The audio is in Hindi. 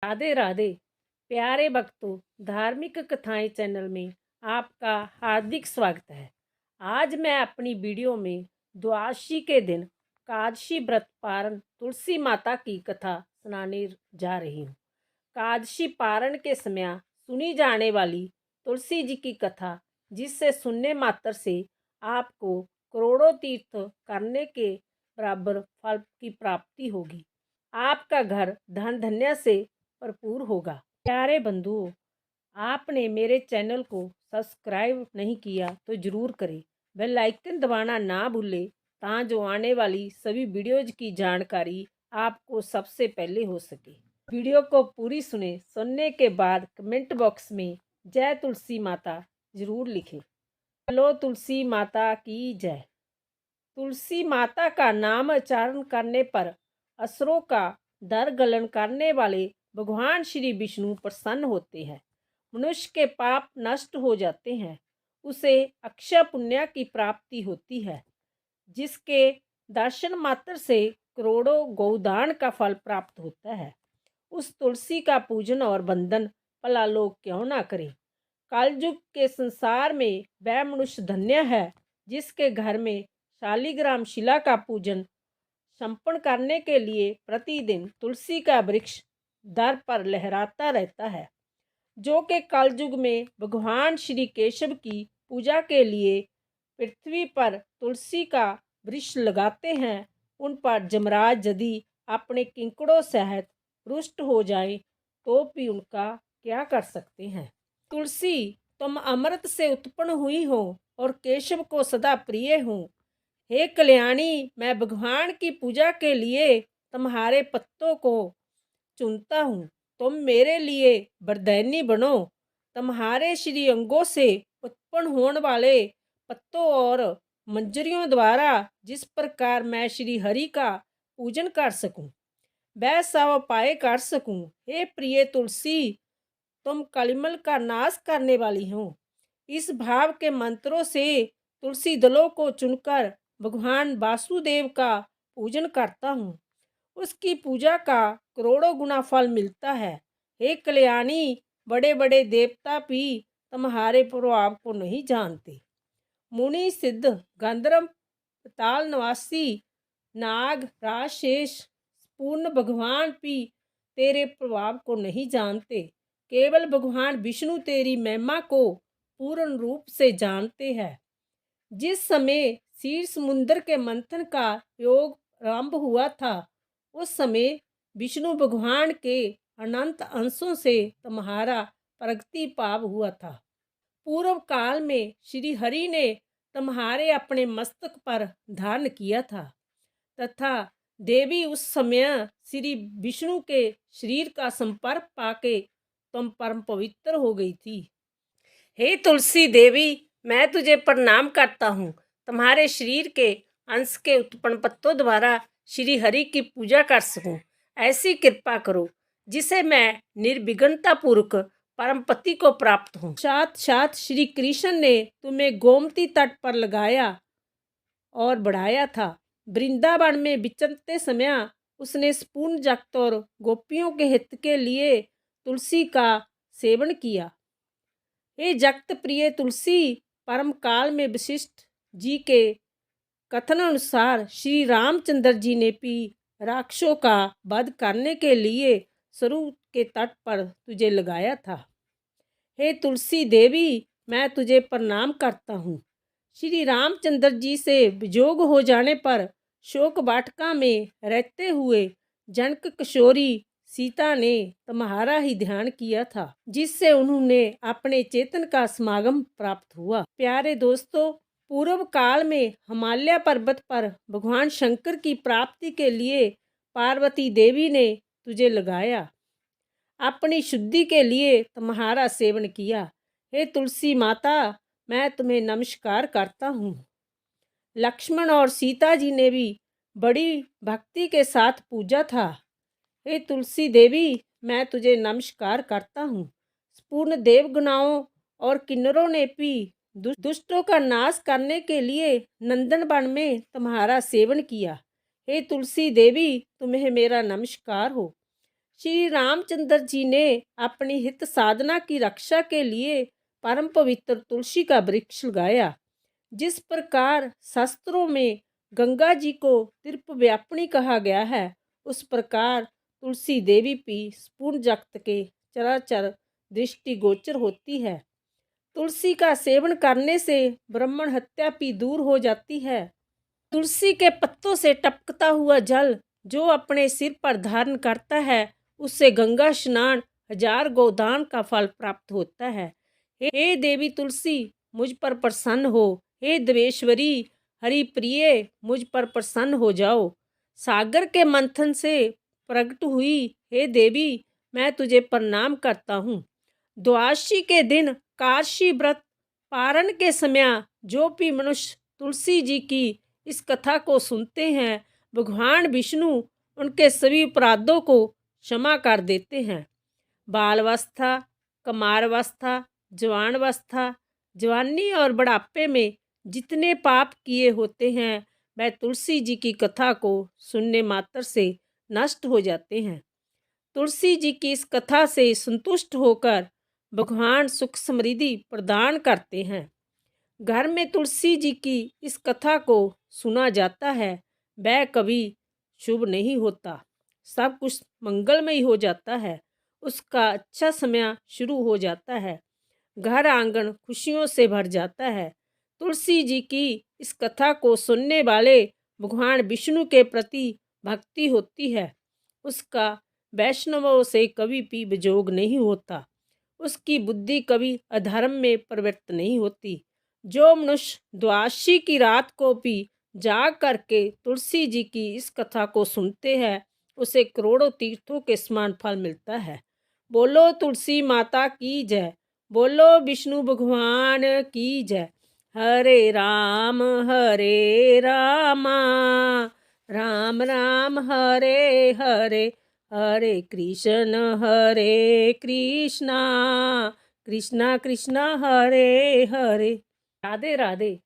राधे राधे। प्यारे भक्तों, धार्मिक कथाएं चैनल में आपका हार्दिक स्वागत है। आज मैं अपनी वीडियो में द्वादशी के दिन एकादशी व्रत पारण तुलसी माता की कथा सुनाने जा रही हूँ। एकादशी पारण के समय सुनी जाने वाली तुलसी जी की कथा, जिससे सुनने मात्र से आपको करोड़ों तीर्थ करने के बराबर फल की प्राप्ति होगी। आपका घर धन धन्य से भरपूर होगा। प्यारे बंधुओं, आपने मेरे चैनल को सब्सक्राइब नहीं किया तो ज़रूर करें। बेल आइकन दबाना ना भूलें, जो आने वाली सभी वीडियोज की जानकारी आपको सबसे पहले हो सके। वीडियो को पूरी सुनने के बाद कमेंट बॉक्स में जय तुलसी माता ज़रूर लिखें। चलो तुलसी माता की जय। तुलसी माता का नाम उच्चारण करने पर असुरों का डर गलन करने वाले भगवान श्री विष्णु प्रसन्न होते हैं। मनुष्य के पाप नष्ट हो जाते हैं, उसे अक्षय पुण्य की प्राप्ति होती है, जिसके दर्शन मात्र से करोड़ों गौदान का फल प्राप्त होता है। उस तुलसी का पूजन और वंदन भला लोग क्यों ना करें। कलयुग के संसार में वह मनुष्य धन्य है जिसके घर में शालिग्राम शिला का पूजन संपन्न करने के लिए प्रतिदिन तुलसी का वृक्ष दर पर लहराता रहता है। जो कि कलयुग में भगवान श्री केशव की पूजा के लिए पृथ्वी पर तुलसी का वृक्ष लगाते हैं, उन पर जमराज यदि अपने किंकड़ों सहित रुष्ट हो जाए तो भी उनका क्या कर सकते हैं। तुलसी, तुम अमृत से उत्पन्न हुई हो और केशव को सदा प्रिय हूँ। हे कल्याणी, मैं भगवान की पूजा के लिए तुम्हारे पत्तों को चुनता हूँ। तुम मेरे लिए वरदायिनी बनो। तुम्हारे श्री अंगों से उत्पन्न होने वाले पत्तों और मंजरियों द्वारा जिस प्रकार मैं श्री हरि का पूजन कर सकूं, वह सब उपाय कर सकूं। हे प्रिय तुलसी, तुम कलिमल का नाश करने वाली हो। इस भाव के मंत्रों से तुलसी दलों को चुनकर भगवान वासुदेव का पूजन करता हूँ। उसकी पूजा का करोड़ों गुना फल मिलता है। हे कल्याणी, बड़े बड़े देवता भी तुम्हारे प्रभाव को नहीं जानते। मुनि सिद्ध गंधर्व पाताल निवासी नाग राजशेष पूर्ण भगवान भी तेरे प्रभाव को नहीं जानते। केवल भगवान विष्णु तेरी महिमा को पूर्ण रूप से जानते हैं। जिस समय क्षीर समुद्र के मंथन का योग आरंभ हुआ था, उस समय विष्णु भगवान के अनंत अंशों से तुम्हारा प्रगति भाव हुआ था। पूर्व काल में श्री हरि ने तुम्हारे अपने मस्तक पर धारण किया था तथा देवी उस समय श्री विष्णु के शरीर का संपर्क पाके तुम परम पवित्र हो गई थी। हे तुलसी देवी, मैं तुझे प्रणाम करता हूँ। तुम्हारे शरीर के अंश के उत्पन्न पत्तों द्वारा श्री हरि की पूजा कर सकूं, ऐसी कृपा करो जिसे मैं निर्विघ्नता पूर्वक परम पति को प्राप्त हूँ। साथ साथ श्री कृष्ण ने तुम्हें गोमती तट पर लगाया और बढ़ाया था। वृंदावन में विचरते समय उसने पूर्ण जगत और गोपियों के हित के लिए तुलसी का सेवन किया। हे जगत प्रिय तुलसी, परम काल में वशिष्ठ जी के कथन अनुसार श्री रामचंद्र जी ने भी राक्षसों का वध करने के लिए सरू के तट पर तुझे लगाया था। हे तुलसी देवी, मैं तुझे प्रणाम करता हूँ। श्री रामचंद्र जी से वियोग हो जाने पर शोक वाटिका में रहते हुए जनक किशोरी सीता ने तुम्हारा ही ध्यान किया था, जिससे उन्होंने अपने चेतन का समागम प्राप्त हुआ। प्यारे दोस्तों, पूर्व काल में हिमालय पर्वत पर भगवान शंकर की प्राप्ति के लिए पार्वती देवी ने तुझे लगाया, अपनी शुद्धि के लिए तुम्हारा सेवन किया। हे तुलसी माता, मैं तुम्हें नमस्कार करता हूँ। लक्ष्मण और सीता जी ने भी बड़ी भक्ति के साथ पूजा था। हे तुलसी देवी, मैं तुझे नमस्कार करता हूँ। पूर्ण देवगणाओं और किन्नरों ने भी दुष्टों का नाश करने के लिए नंदन वन में तुम्हारा सेवन किया। हे तुलसी देवी, तुम्हें मेरा नमस्कार हो। श्री रामचंद्र जी ने अपनी हित साधना की रक्षा के लिए परम पवित्र तुलसी का वृक्ष लगाया। जिस प्रकार शास्त्रों में गंगा जी को त्रिप व्यापिनी कहा गया है, उस प्रकार तुलसी देवी भी पूर्ण जगत के चराचर दृष्टि गोचर होती है। तुलसी का सेवन करने से ब्राह्मण हत्या भी दूर हो जाती है। तुलसी के पत्तों से टपकता हुआ जल जो अपने सिर पर धारण करता है, उससे गंगा स्नान 1000 गोदान का फल प्राप्त होता है। हे देवी तुलसी, मुझ पर प्रसन्न हो। हे देवेश्वरी हरि प्रिय, मुझ पर प्रसन्न हो जाओ। सागर के मंथन से प्रकट हुई हे देवी, मैं तुझे प्रणाम करता हूँ। द्वादशी के दिन काशी व्रत पारण के समय जो भी मनुष्य तुलसी जी की इस कथा को सुनते हैं, भगवान विष्णु उनके सभी अपराधों को क्षमा कर देते हैं। बालावस्था, कमारावस्था, जवानावस्था, जवानी और बुढ़ापे में जितने पाप किए होते हैं, वह तुलसी जी की कथा को सुनने मात्र से नष्ट हो जाते हैं। तुलसी जी की इस कथा से संतुष्ट होकर भगवान सुख समृद्धि प्रदान करते हैं। घर में तुलसी जी की इस कथा को सुना जाता है, वह कभी शुभ नहीं होता, सब कुछ मंगलमय हो जाता है। उसका अच्छा समय शुरू हो जाता है, घर आंगन खुशियों से भर जाता है। तुलसी जी की इस कथा को सुनने वाले भगवान विष्णु के प्रति भक्ति होती है, उसका वैष्णवों से कभी भी वियोग नहीं होता, उसकी बुद्धि कभी अधर्म में प्रवृत्त नहीं होती। जो मनुष्य द्वादशी की रात को भी जाग करके तुलसी जी की इस कथा को सुनते हैं, उसे करोड़ों तीर्थों के समान फल मिलता है। बोलो तुलसी माता की जय, बोलो विष्णु भगवान की जय। हरे राम राम राम हरे हरे, हरे कृष्णा कृष्णा कृष्णा हरे हरे। राधे राधे।